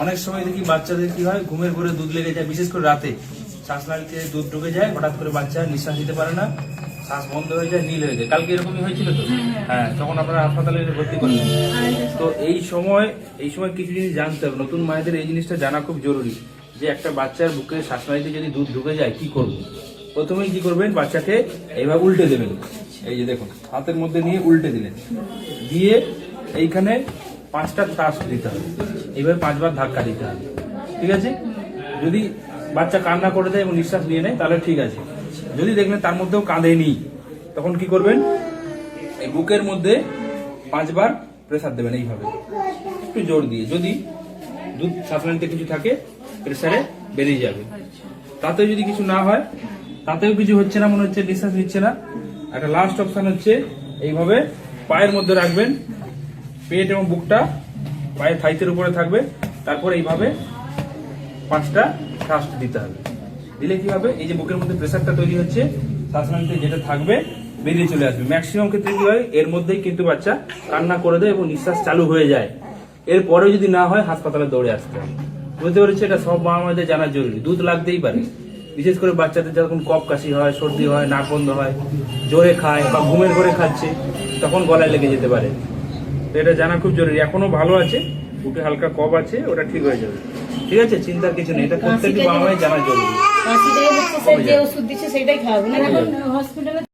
অনেক সময় দেখি বাচ্চাদের কি হয়, ঘুমের ঘরে দুধ লেগে যায়, বিশেষ করে রাতে শ্বাসনালীতে দুধ ঢুকে যায়, হঠাৎ করে বাচ্চা নিঃশ্বাস নিতে পারে না, শ্বাস বন্ধ হয়ে যায়, নীল হয়ে যায়। কালকে এরকমই হয়েছিল তো? হ্যাঁ, তখন আপনারা হাসপাতালে ভর্তি করলেন। তো এই সময় কিছু জিনিস জানতে হবে, নতুন মায়েদের এই জিনিসটা জানা খুব জরুরি, যে একটা বাচ্চার বুকে শ্বাসনালীতে যদি দুধ ঢুকে যায় কি করবো। প্রথমেই কি করবেন, বাচ্চাকে এইভাবে উল্টে দেবেন। এই যে দেখুন, হাতের মধ্যে নিয়ে উল্টে দিলেন, দিয়ে এইখানে 5টা টাচ দিতে হবে, এইভাবে 5 বার ধাক্কা দিতে হবে। ঠিক আছে? যদি বাচ্চা কান্না করে দেয় এবং নিঃশ্বাস নিয়ে নেয় তাহলে ঠিক আছে। যদি দেখলেন তার মধ্যেও কাঁদেনি, তখন কি করবেন, এই বুকের মধ্যে 5 বার প্রেসার দেবেন এইভাবে, একটু জোর দিয়ে। যদি দুধ শ্বাসনালীতে কিছু থাকে প্রেসারে বেরিয়ে যাবে। তাতেও যদি কিছু না হয়, তাতেও কিছু হচ্ছে না, মনে হচ্ছে নিঃশ্বাস নিচ্ছে না, একটা লাস্ট অপশন হচ্ছে এইভাবে পায়ের মধ্যে রাখবেন, পেট এবং বুকটা পায়ের থাইতের উপরে থাকবে, তারপর এইভাবে 5টা থ্রাস্ট দিতে হবে। দিলে কি হবে, এই যে বুকের মধ্যে প্রেসারটা তৈরি হচ্ছে, শ্বাসনালীতে যেটা থাকবে বেরিয়ে চলে আসবে। ম্যাক্সিমাম ক্ষেত্রে কি হয়, এর মধ্যেই কিন্তু বাচ্চা কান্না করে দেয় এবং নিঃশ্বাস চালু হয়ে যায়। এরপরে যদি না হয় হাসপাতালে দৌড়ে আসতে হবে। বুঝতে পেরেছি? এটা সব মা মায়েদের জানা জরুরি। দুধ লাগতেই পারে, বিশেষ করে বাচ্চাদের যখন কফ কাশি হয়, সর্দি হয়, নাক বন্ধ হয়, জোরে খায় বা ঘুমের ঘরে খাচ্ছে, তখন গলায় লেগে যেতে পারে। তো এটা জানা খুব জরুরি। এখনো ভালো আছে, বুকে হালকা কফ আছে, ওটা ঠিক হয়ে যাবে। ঠিক আছে, চিন্তার কিছু নেই, এটা প্রত্যেকটি মা মায়ের জানা জরুরি। কাশিটাই হচ্ছে স্যার, যে ওষুধ দিচ্ছে সেটাই খাওয়াবো না এখন হসপিটালে।